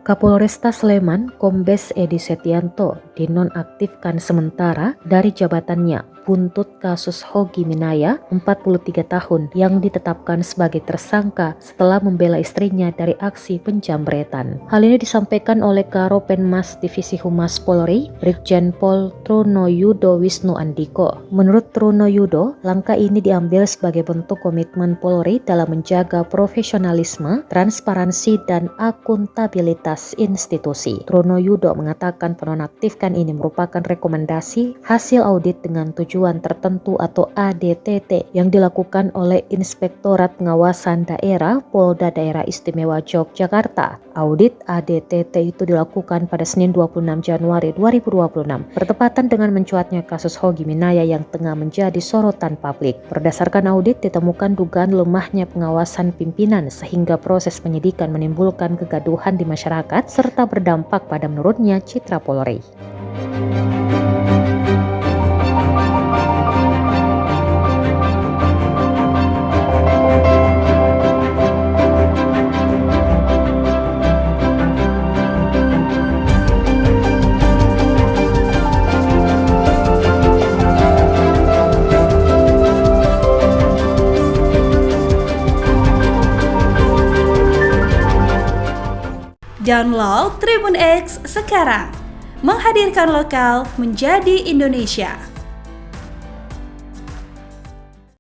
Kapolresta Sleman, Kombes Edi Setianto, dinonaktifkan sementara dari jabatannya buntut kasus Hogi Minaya, 43 tahun, yang ditetapkan sebagai tersangka setelah membela istrinya dari aksi penjambretan. Hal ini disampaikan oleh Karopenmas Divisi Humas Polri, Brigjen Pol Trunoyudo Wisnu Andiko. Menurut Trunoyudo, langkah ini diambil sebagai bentuk komitmen Polri dalam menjaga profesionalisme, transparansi, dan akuntabilitas institusi. Trunoyudo mengatakan penonaktifkan ini merupakan rekomendasi hasil audit dengan tujuan tertentu atau ADTT yang dilakukan oleh Inspektorat Pengawasan Daerah Polda Daerah Istimewa Yogyakarta. Audit ADTT itu dilakukan pada Senin 26 Januari 2026, bertepatan dengan mencuatnya kasus Hogi Minaya yang tengah menjadi sorotan publik. Berdasarkan audit, ditemukan dugaan lemahnya pengawasan pimpinan sehingga proses penyidikan menimbulkan kegaduhan di masyarakat serta berdampak pada menurunnya citra Polri. Download Tribun X sekarang, menghadirkan lokal menjadi Indonesia.